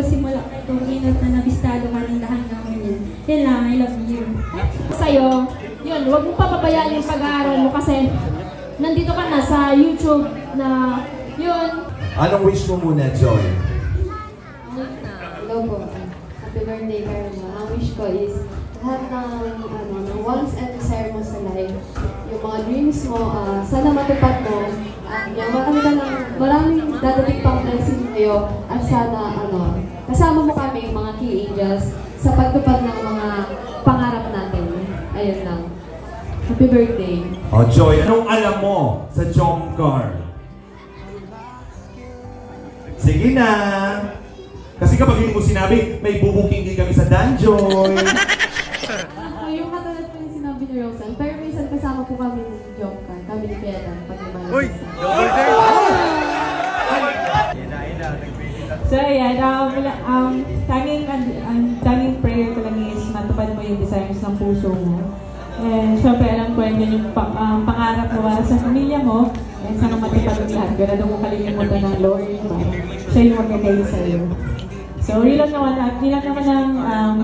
simula itong minute na nabistado ka ng lahat namin yan. Yan lang, I love you. Sa'yo, yun, huwag mo papabayaan yung pag-aaral mo kasi nandito ka na sa YouTube na yun. Anong wish mo muna, Joy? Hello po. Happy birthday, Carla. Ang wish ko is lahat ng wants and desire mo sa life, yung mga dreams mo, sana matupad mo. Maraming dadating pang blessing sa'yo at sana kasama mo kami, mga key angels, sa pagtupad ng mga pangarap natin. Ayun lang. Happy birthday. Oh, Joy, anong alam mo sa Jump Car? Sige na! Kasi kapag hindi mo sinabi, may bubuking din kami sa Danjoy. Yung katulad po yung sinabi ni Rosan, pero minsan kasama po kami ng Jump Car, kami ni Piedad, pag naman. Uy! Double day! So ayan, tanging prayer ko lang is matupad mo yung desires ng puso mo. And syempre alam ko yan yung pangarap mo para sa pamilya mo. And sana matupad yung lahat. Ganado mo kalilimutan ng Lord. Siya yung magkakayo sa'yo. So yun lang naman ang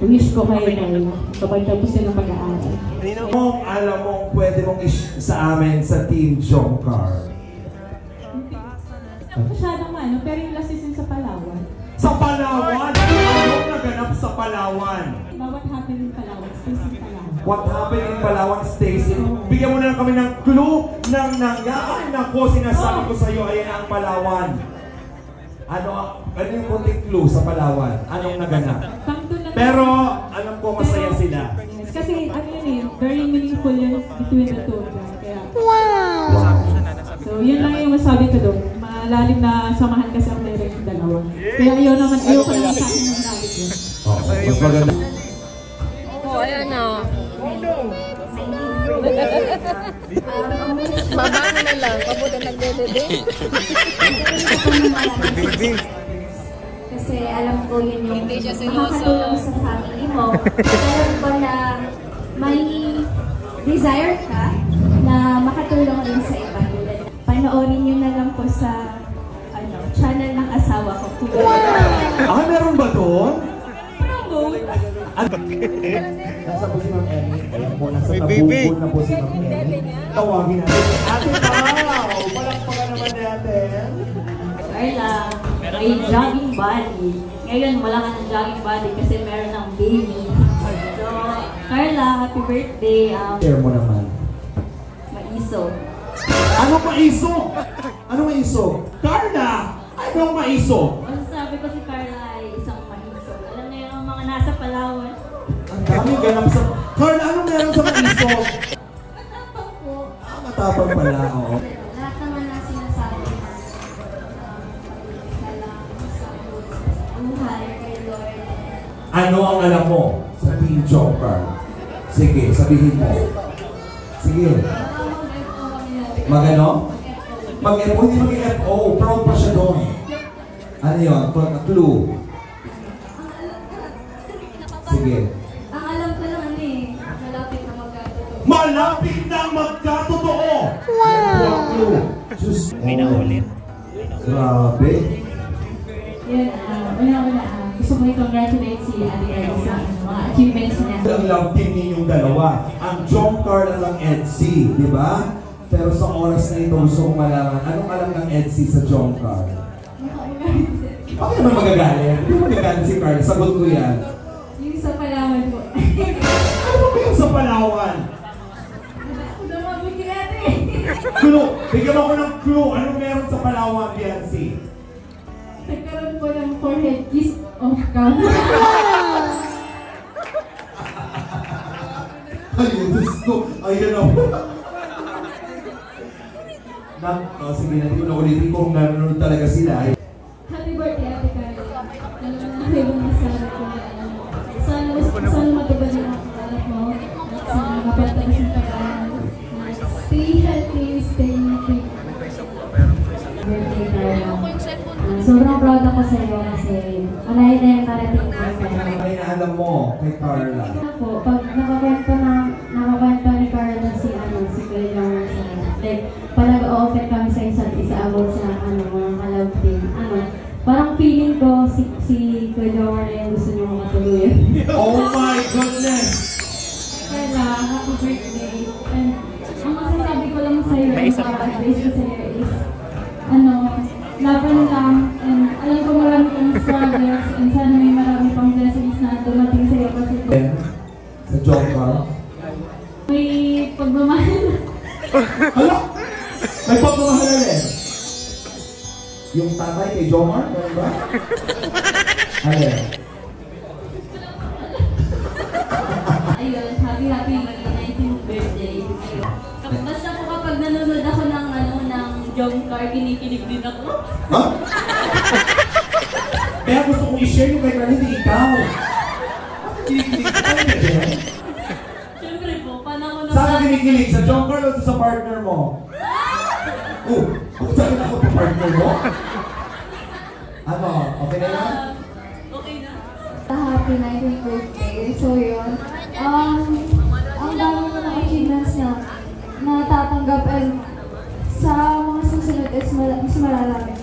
wish ko kayo na kapag tapos din ang pag-aaral. Kung alam mo pwede mong sa amin sa Team Jump Car. Masyadong pero yung last season sa Palawan. Sa Palawan? Anong naganap sa Palawan? What happened in Palawan? Stacy Palawan. What happened in Palawan, Stacy? Bigyan mo na lang kami ng clue ng nangyari na ko sinasabi ko sa iyo, ayan ang Palawan. Ano yung konting clue sa Palawan? Anong naganap? Pero alam ko masaya sila. Yes, kasi very meaningful yun between the two of them. Kaya, wow! So yun lang yung masabi ko doon. Malalim na samahan kasi ang direct yung dalawa. Kaya ayoko naman sa akin ng nalit yun. Mas maganda. Ayan na. Babang na lang, kabuta nagdedede. Kasi alam ko yun yung makakatulong sa family mo. Alam ko na may desire ka na makatulong din sa iba. Panoorin nyo na lang po sa channel ng asawa ko. Meron ba doon? Nasa po si Ma'am Emmy. Ayan po, nasa tabubod na po si Ma'am Emmy. Tawagin natin. Ate Pao! Palakpakan naman natin. Carla, may jogging body. Ngayon, wala ka ng jogging body kasi meron ng baby. So, Carla, happy birthday. Share mo naman. Maiso. Ano maiso? Ano maiso? Carla! Anong maiso? Masasabi ko si Carla ay isang maiso. Alam niyo yung mga nasa Palawan. Ang dami ganap sa... Carla, anong meron sa maiso? Matapang po. Matapang pala, oo. Lahat naman na sinasabi na sa buhay kay Lord. Ano ang alam mo sa Team Jump Car? Sige, sabihin mo. Sige. Mag-ano? Mag-FO, hindi mag-FO. Proud pa siya doon. Ano yun? Clue. Sige. Ang alam ko lang malapit na magkatotoo. Malapit na magkatotoo! Wow! Clue. Just... May naulit. Grabe. Yun, una-una, gusto ko i-congratulate si Ate Ed sa mga achievements niya. Ang love team ninyong dalawa. Ang Jump Car na lang EDSI, di ba? Pero sa oras na ito, gusto kong malaman, anong alam ng EDSI sa Jump Car? Bakit naman magagalit? Hindi mo magagalit si Carl. Sagot ko yan. Yung sa Palawan po. Ano ba yung sa Palawan? Dumabot ka natin. Clue! Bigyan mo ko ng clue. Anong meron sa Palawan, Biancy? Nagkaroon po ng forehead kiss of God. Ayun, Diyos ko. Ayun ako. Sige, natin na ulitin kung nanonood talaga sila. Happy birthday, Ate Carla. Alam mo na sana ko sana matubad yung mga kakalap mo. At sana mapagtagas ng pag-aaral. Stay healthy, stay fit. Birthday, Carla. Sobrang proud ako sa iyo kasi malayo na yung narating ko sa iyo. Ay, alam mo kay Carla. Pag nakakwento ni Carla si Kuya Jomar sa like, parang o-offer kami sa isa't isa about sa mga kalab team. Parang feeling ko ko si Kuya Jomar yung gusto niyo mga tuluyan. Oh my goodness! Kaya, happy birthday. And ang masasabi ko lang sa'yo, and advice ko sa'yo is, laban lang, and alam ko marami kang struggles, and sana may marami pang blessings na dumating sa'yo kasi Sa Jomar. may pagmamahal. Hala! May pagmamahal na rin. Yung tatay kay Jomar, gano'n ba? Ano? Ayun, happy 19th birthday. Basta po kapag nanonood ako ng Jomcar, kinikilig din ako. Ha? Kaya gusto kong i-share yung kay Carl, hindi ikaw. Kinikilig ka na din. Siyempre po, panahon na Saan ka kinikilig? Sa Jomcar o sa partner mo? Saan ako sa partner mo? Ano? Okay na yan? Okay na. Happy 19th birthday. So yun, ang dami mo ng achievements na natatanggap and sa mga susunod is mas mararami.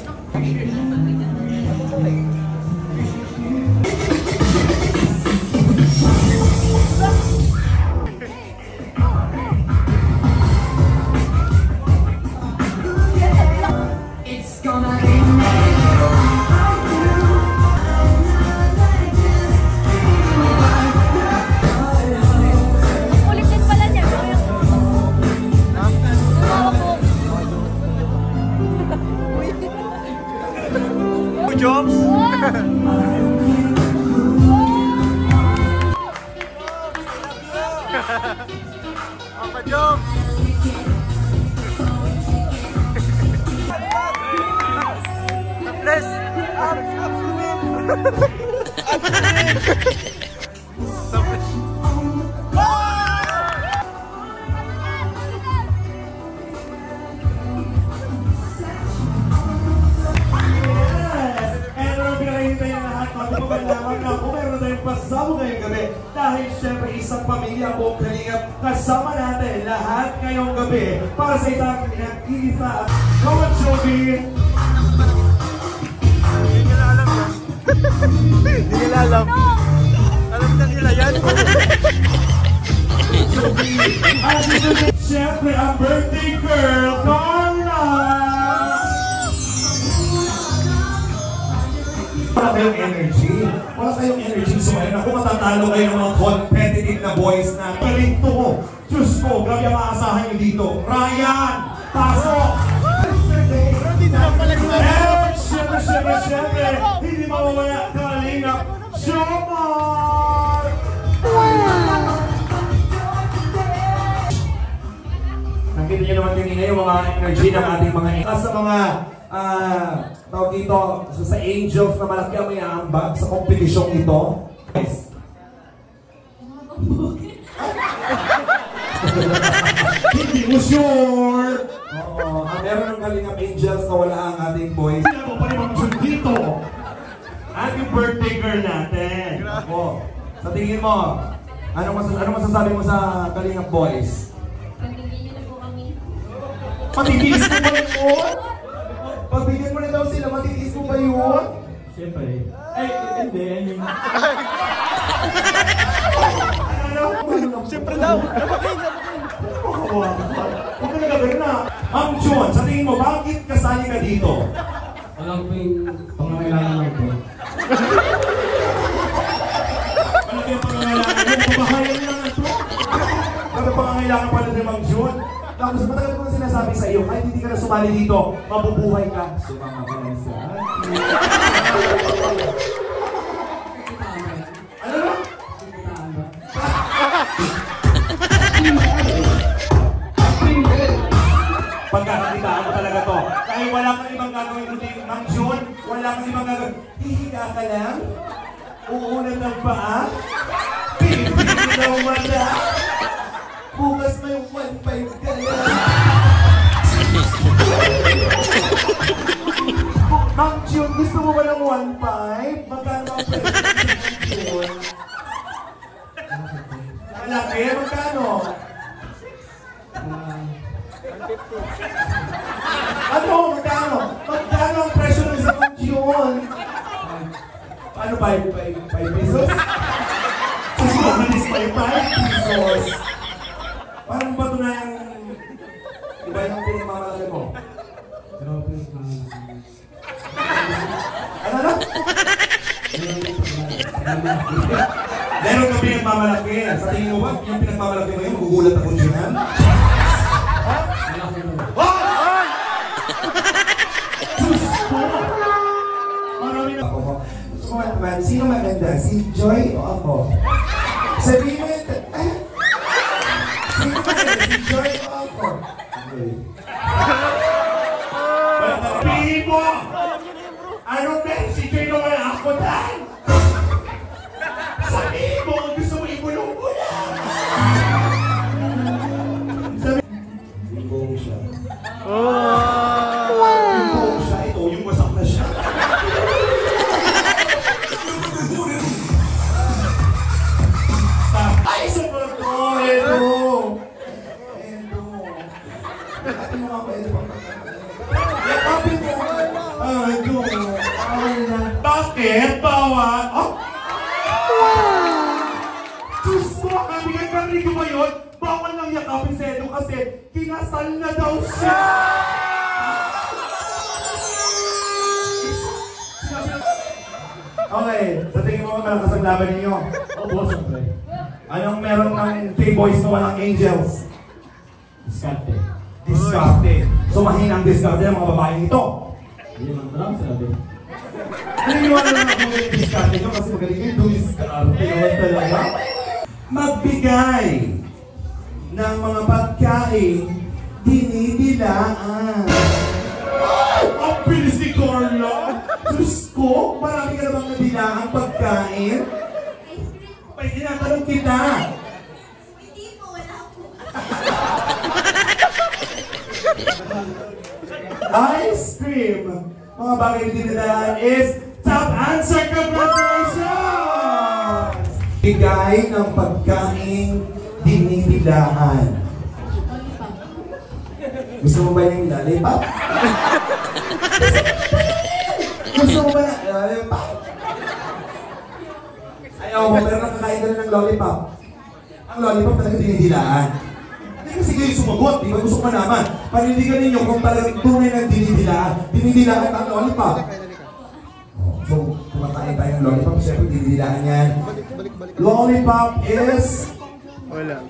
Jobs? Apa Jobs? Bless! Pasama ngayong gabi dahil syempre isang pamilya buong Kalingap kasama natin lahat ngayong gabi para sa isang pinag-iisa. Come on, Joby! Hindi nila alam yan. Hindi nila alam. Alam na nila yan. Joby! At ito na syempre ang birthday girl, Carla! Wala kayong energy. Wala kayong energy. So ayun ako, matatalo kayo ng mga competitive na boys na galinto ko. Diyos ko, grabe ang maasahan nyo dito. Ryan! Pasok! Siyempre, hindi mawawala Kalingap Jomar! Nakita nyo naman kanina yung mga energy ng ating mga sa mga tawag dito, sa Angels na malaki ang may aambag sa kompetisyong ito. Guys. Hindi mo sure! Oo, meron ng Kalingap Angels na wala ang ating boys. Hindi ako pa rin mag-shoot dito. Ating birthday girl natin. Ako, sa tingin mo, ano masasabi mo sa Kalingap boys? Pagbigyan niyo na po kami. Matitiis mo ba yun? Pagbigyan mo na daw sila, matitiis mo ba yun? Siyempre. Ay, hindi. Siyempre daw. Huwag ka nagagawin na. Ma'am John, sa tingin mo, bakit kasali ka dito? Alam ko yung pangangailangan ko. Ano kaya pangangailangan mo? Pabahayan lang ito. Ano pangangailangan pala ni Ma'am John? Tapos matagal ko na sinasabi sa iyo, kahit hindi ka na sumali dito, mabubuhay ka. Sumama ka lang sa akin. Ano na? Pagkakakitaan mo talaga to. Dahil wala kang ibang gagawin kundi Ma'am John, wala kang ibang gagawin. Hihiga ka lang? Uunan ng paa? Pipili daw mata? Bukas may 1.5 ka lang. Ma'am John, gusto mo ba ng 1.5? Magkano ang pwede sa Ma'am John? Malaki? Magkano? Ano? Magkano? Magkano ang presyo ng sa Ma'am John? Ano ba? 5 pesos? Susunod is 5 pesos. Parang ba ito na yung... Iba yung pinagmamalaki mo? Ano na? Meron ka pinagmamalaki. Sa tingin mo ba, yung pinagmamalaki mo yun, magugulat ako dyan? Sino maganda? Si Joy o ako? Sabihin mo yun, sino maganda? Si Joy o ako? Sabihin mo! Ano ba? Si Joy o ako dahil? Sabihin mo, gusto mo ibulong ko na! Yung buong siya. Yung buong siya, ito, yung wasak na siya. Ay, super ko! Edo! Ate mo ako, Edo. Ate mo! Edo! Bakit? Bawal? Oh! Diyos ko! Kamigan ka rin ba yun? Bawal lang yakapin si Edo kasi kinasal na daw siya! Okay, sa tingin mo malakas ang laban ninyo? Oo, siyempre. Anong meron ng 3 boys na walang angels? Discarte. Discarte. So mahina ang discarte ng mga babaeng ito. Hindi naman lang sabi. Naniniwala naman ako magaling discarte nyo kasi magaling yung discarte naman talaga. Magbigay ng mga pagkain dinidilaan. Ang bilis ni Carla! Diyos ko, marami ka namang nadilaang pagkain? May tinatanong kita. Hindi po, wala po. Ice cream. Mga bagay na dinadaan is top answer. Congratulations! Bigay ng pagkain dinidilaan. Gusto mo ba yung lollipop? Gusto mo ba na lollipop? Ayaw mo, pero nakakain ka na ng lollipop. Ang lollipop talaga dinidilaan. Hindi kasi kayo sumagot, di ba? Gusto ko naman. Panindigan ninyo kung talagang tunay na dinidilaan. Dinidilaan ang lollipop. So, kumakain tayo ng lollipop, siyempre dinidilaan yan. Lollipop is... Wala.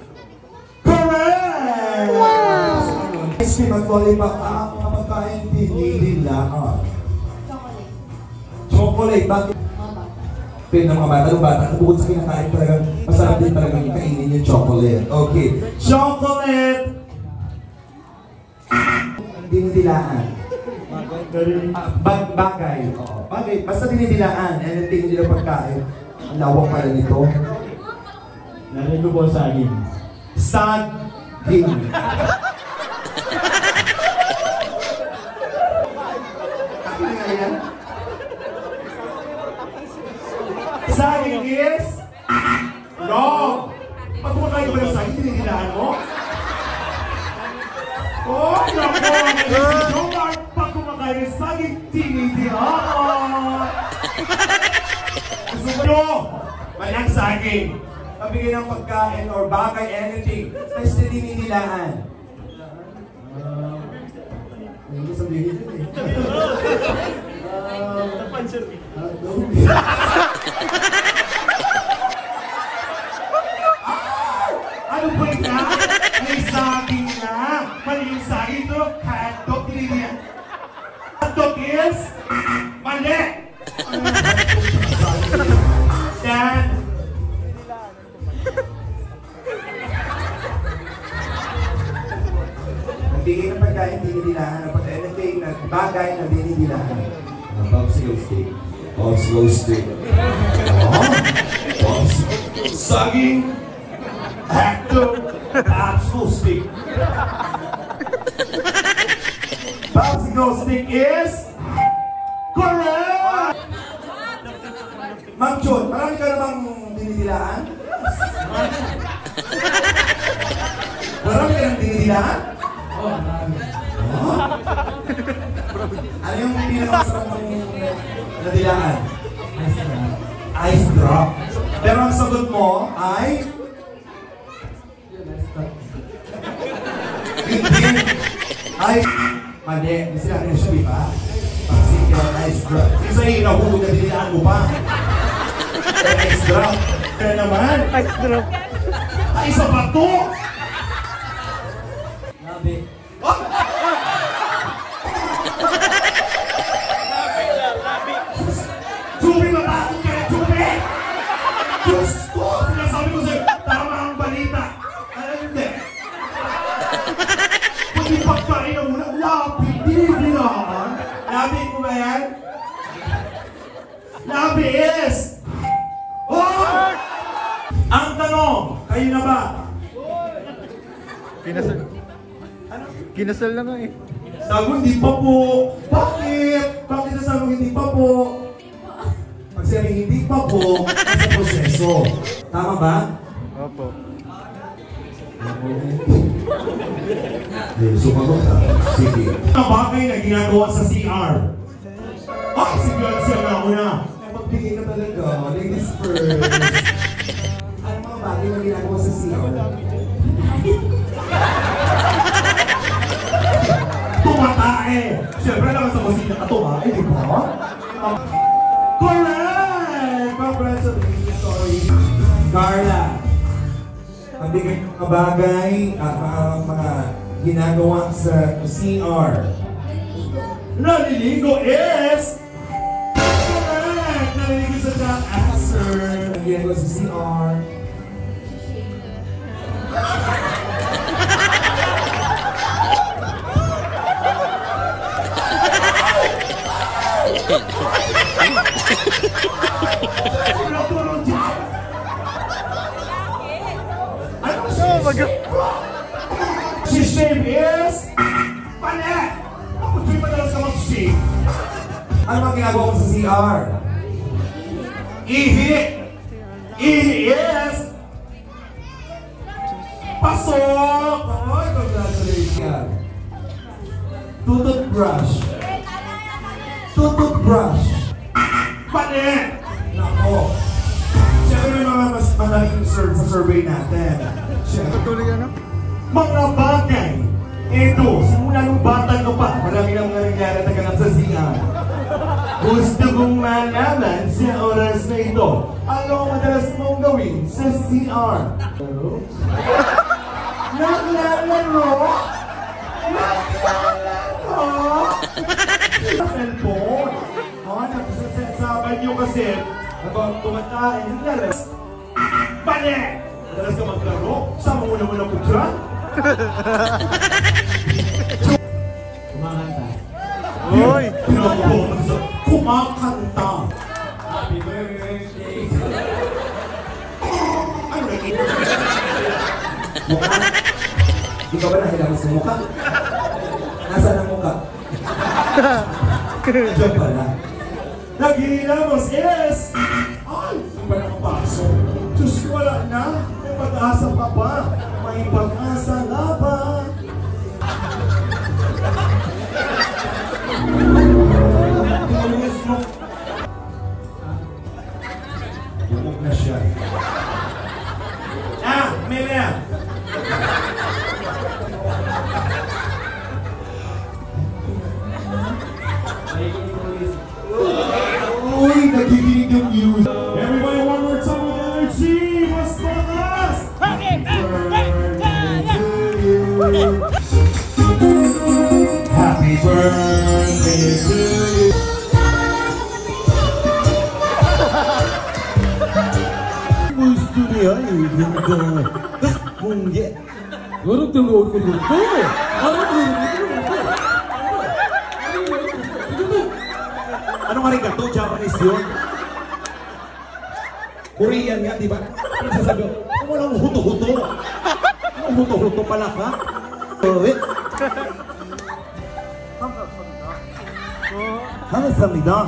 Correct! Wow! Ice cream at lollipop, mga pagkain dinidilaan. Chocolate. Bakit? Pin ng mga bata. Nung bata, bukod sa kinakain talagang masarap din talagang kainin yung chocolate. Okay. Chocolate! Dinidilaan. Bagay. Oo. Bagay. Basta dinidilaan. Anything hindi na pagkain. Ang lawak pala nito. Narinig ko po saging. Saging. Ano nga yan? Saging is wrong. Pag kumakain ba ng saging, dinidilaan mo? Oh, naku! Si Jomar, pag kumakain ng saging, dinidilaan! Gusto mo nyo? Malang saging. Pabigay ng pagkain or bagay, anything. Basta dinidilaan. Hindi sabihin yun eh. Ano ba ito? May saging na. Mali yung saging ito. Hotdog, dinidilaan. Hotdog is mali. Dan. Nagbigay ng pagkain, dinidilaan. Napag-anything na bagay na dinidilaan. Popsicle stick. Popsicle stick. Popsicle. Saging. Hotdog. Popsicle stick. Popsicle stick is correct! Ma'am Jun, marami ka na bang dinidilaan? Marami ka nang dinidilaan? Oo, marami. Ano yung pinakamasarap mong nadilaan? Ice drop. Pero ang sagot mo ay... Hindi. Ay, mali. Hindi sila rin siya, di ba? Pag-single ice drop. Isa yung nahuhuli na dinilaan mo pa. Ice drop. Kaya naman. Ice drop. Ay, isa pa to! Labi. Oh! Jubi, matakot ka na, Jubi! Diyos ko! Sinasabi ko sa'yo, tama ang balita. Alam hindi. Kung yung pagkain na muna, labi, hindi naman. Labi mo ba yan? Labi is! Oh! Ang tanong, kayo na ba? Kinasal. Kinasal na nga eh. Sabi hindi pa po. Bakit? Bakit nasabi mo hindi pa po? Pag sabi hindi pa po, nasa proseso. Tama ba? Opo. Sumagot ka. Sige. Ang bagay na ginagawa sa CR. Ah, sige lang siya na una. Magbigay ka talaga. Ladies first. Ano mga bagay na ginagawa sa CR? Tumatae! Siyempre naman sa kusina ka tumae, di ba? Correct! Congratulations, sorry. Carla, magbigay ng mga bagay, mga ginagawa sa CR. Naliligo is... Correct! Naliligo sa top answer. Ginagawa sa CR. Si shave is panet! Ako tuwing madalas ka mag-shave. Ano ang ginagawa mo sa CR? Ihi! Ihi is pasok! Ay, congratulations! Tututbrush. Tututbrush. Panet! Nako. Siyempre may mga mas malaking sa survey natin. Tutuloy ano? Mga bagay. Ito, simula nung bata ko pa, marami lang nangyari na ganap sa CR. Gusto kong malaman sa oras na ito, ano ang madalas mong gawin sa CR? Naglalaro? Naglalaro? Cellphone? Sabi nyo kasi, habang tumatae, naglalaro. Bale! Madalas ka maglaro? Sama mo naman ako dyan? Kumakanta. Uy! Kumakanta! Happy birthday! Ano nakita? Mukha? Di ka ba nahilamos sa mukha? Nasaan ang mukha? Diyan pala. Naghihilamos is... Ay! Ang ba nakapasok? Diyos ko, wala na. May pag-asa pa ba? May pag-asa na ba? Tulis mo. Bumog na siya. Ah! Mila! Uy! Nagiginig yung news. Everybody, one more time with energy! Mas bakas! Happy birthday to you! Happy birthday to you! Gusto niya eh, ganda. Kungge. Garot yung lord ko dito. Anong arigato? Japanese yun? Korean yan, di ba? Ano sasabi ko? Walang huto-huto. Anong huto-huto pala ka? Hangasamida.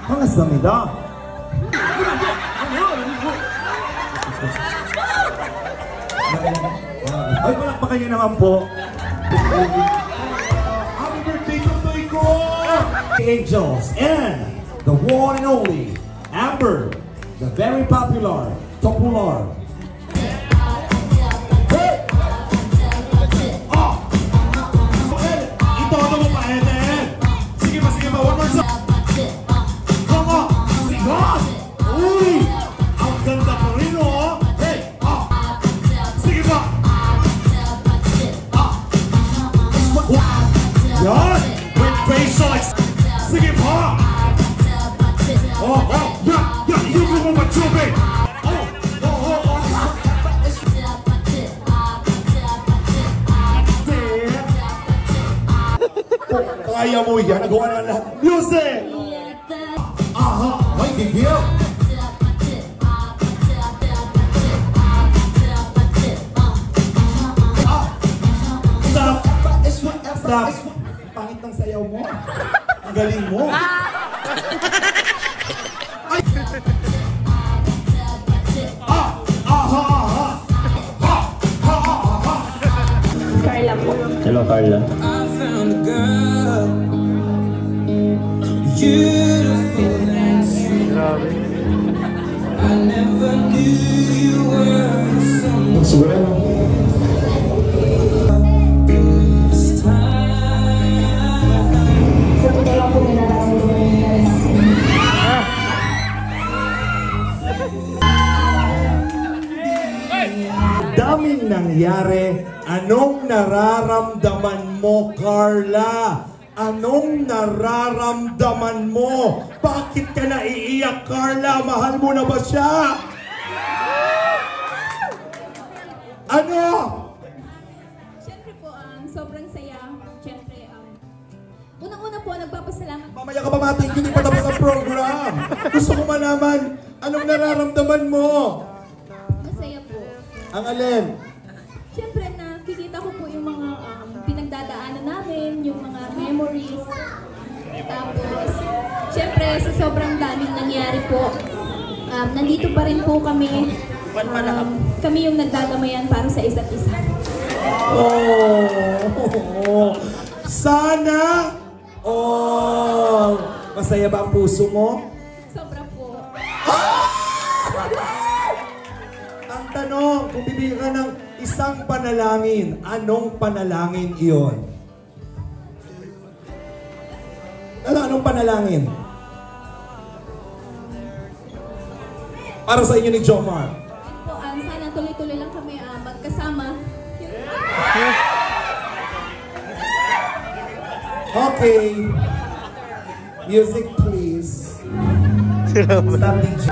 Hangasamida. Ay, palakpakan niyo naman po. Happy birthday to Toy ko! Angels and the one and only Amber, the very popular, Topular. Hey! Ito, ano mo pa, Eden? Sige pa, one more time. Come on! God! Uy! Ang ganda pa rin, oh! Hey! Sige pa! Yan! With facial sige pa! You go over to me! Kaya mo yan, nagawa na lahat. Music! Aha! Ay, gigil! Stop! Stop! Pangit ng sayaw mo. Ang galing mo. Ay! Carla po. Hello, Carla. Daming nangyari. Anong nararamdaman mo, Carla? Anong nararamdaman mo? Bakit ka naiiyak, Carla? Mahal mo na ba siya? Ano? Siyempre po, sobrang saya. Siyempre, unang-una po, nagpapasalamat. Mamaya ka pa mating, hindi pa tapos ang program. Gusto ko malaman, anong nararamdaman mo? Masaya po. Ang alin? Siyempre, nakikita ko po yung mga pinagdadaanan namin, yung mga memories. Tapos, siyempre, sa sobrang daming nangyari po, nandito pa rin po kami. Kami yung nagdadamayan para sa isa't isa. Oh, sana. Oh, masaya ba ang puso mo? Sobra po. Ang tanong, kung bibigyan ka ng isang panalangin, anong panalangin iyon? Anong panalangin? Para sa inyo ni Jomar. Po, sana tuloy-tuloy lang kami magkasama. Okay. Music, please. Stop DJ.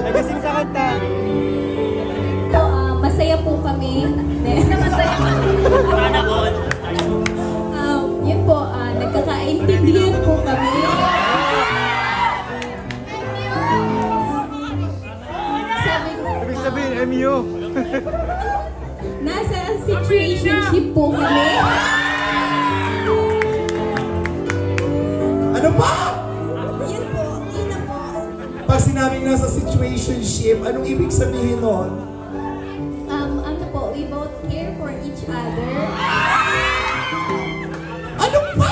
Nagising sa kanta. So, masaya po kami. Masaya po. Yun po, nagkakaintindihan po kami. Ibig sabihin, MU. Nasa situationship po kami. Ano pa? Yun po, yun na po. Pag sinabing nasa situationship, anong ibig sabihin nun? Ano po, we both care for each other. Ano pa?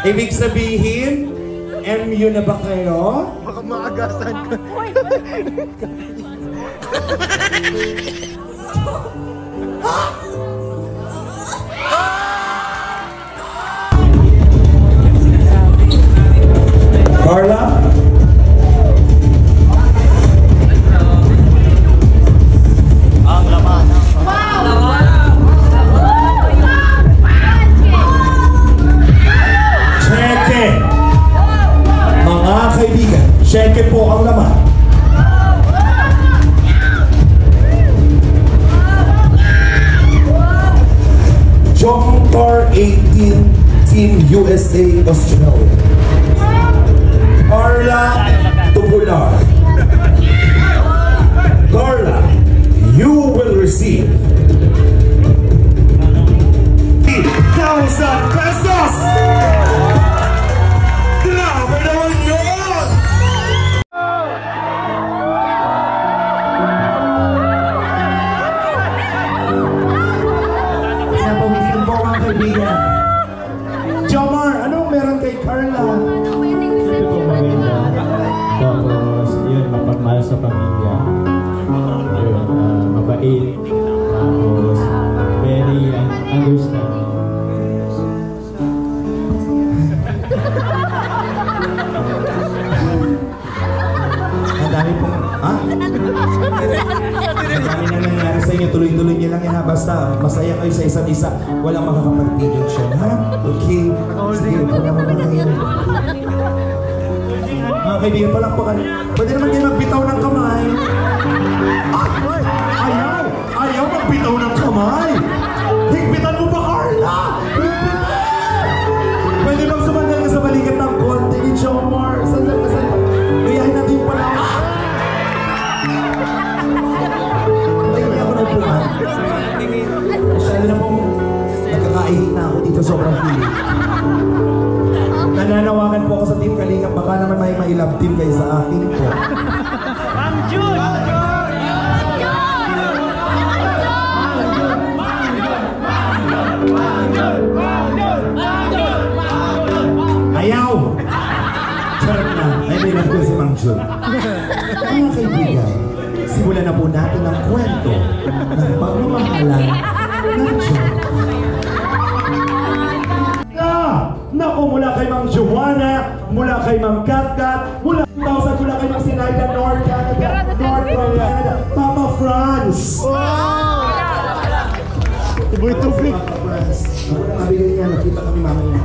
Ibig sabihin, MU na ba kayo? Baka maagasan ka. Carla? Ang laman. Cheque! Mga kaibigan, cheque po ang laman. Jomcar 18, Team USA Australia. Carla Topular. Carla, you will receive. Now masaya kayo sa isa't isa. Walang makakapagpigil siya, ha? Okay? Sige, puna mo na kayo. Mga kaibigan, palakpakan. Pwede naman kayo magbitaw ng kamay. Ayaw! Ayaw magbitaw ng kamay! Higpitan mo ba, Carla? Pwede bang sumandal ka sa balikat ng konti ni Jomar? Sandal ka, sandal. Gayahin natin yung palawan. Ayun ako ng puman. Masyado na pong nagkakaihit na ako dito, sobrang pilit. Nananawagan po ako sa Team Kalingap. Baka naman may mailab team kayo sa akin po. Ma'am June! Ayaw! Charot na. Ay, may love ko si Mang Jun. Mga kaibigan, simulan na po natin ang kwento ng pagmamahalan ng Jun. Naku, mula kay Mang Joanna, mula kay Mang Katkat, mula kay Mang Sinaida, North Canada, Papa Franz! Tuboy-tubig! Papa Franz. Nabigay niya, nakita kami mamaya.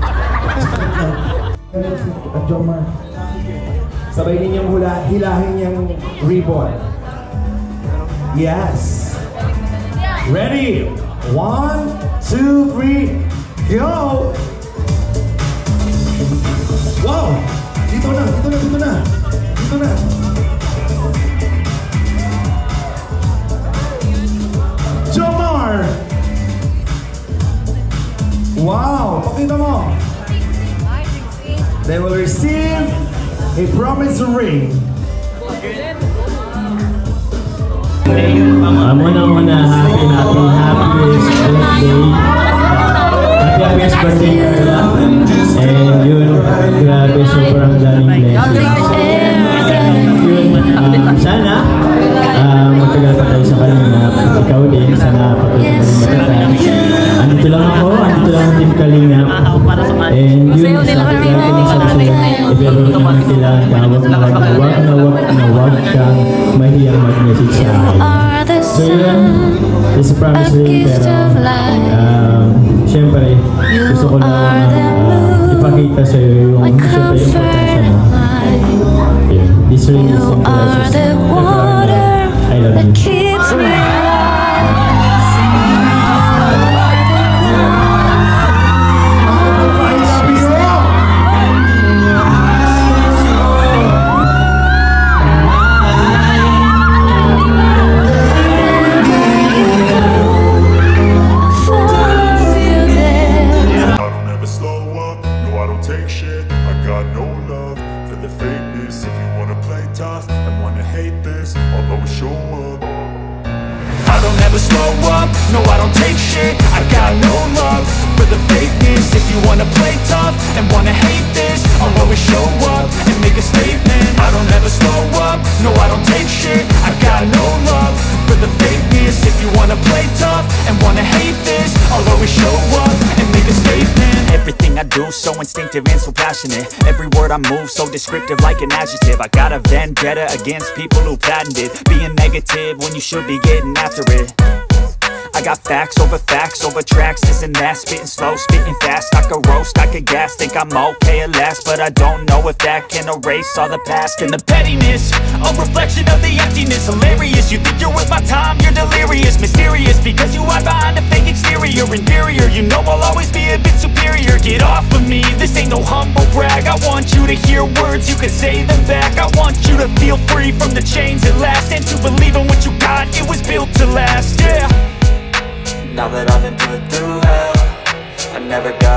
At Jomar, sabay ninyong hilahin niyang ribbon. Yes! Ready? 1, 2, 3, go! Wow! Dito na! Jomar! Wow! Pakita mo! They will receive a promise ring. Muna, happiest birthday, Carla. And yun, grabe, sobrang daming blessings. Yun, sana, magtagal pa tayo sa Kalingap. Ikaw din, sana patuloy na matatag. Andito lang ako, andito lang ang Team Kalingap. And yun, sabi natin ng sabi pero naman kailangan ka, wag kang mahiyang mag-message sa akin. So yun, it's a promise ring, pero siyempre, gusto ko lang ipakita sa'yo yung importansya mo. Yeah. This ring is in process. I love you. No, I don't take shit, I got no love for the fakeness. If you wanna play tough and wanna hate this, I'll always show up and make a statement. I don't ever slow up, no, I don't take shit, I got no love for the fakeness. If you wanna play tough and wanna hate this, I'll always show up and make a statement. Everything I do so instinctive and so passionate. Every word I move so descriptive like an adjective. I got a vendetta against people who patented being negative when you should be getting after it. I got facts over tracks, this and that. Spitting slow, spitting fast, I could roast, I could gas. Think I'm okay at last, but I don't know if that can erase all the past. And the pettiness, a reflection of the emptiness. Hilarious, you think you're worth my time, you're delirious. Mysterious, because you hide behind a fake exterior. Inferior, you know I'll always be a bit superior. Get off of me, this ain't no humble brag. I want you to hear words, you can say them back. I want you to feel free from the chains at last, and to believe in what you got, it was built to last, yeah. Now that I've been put through hell, I never got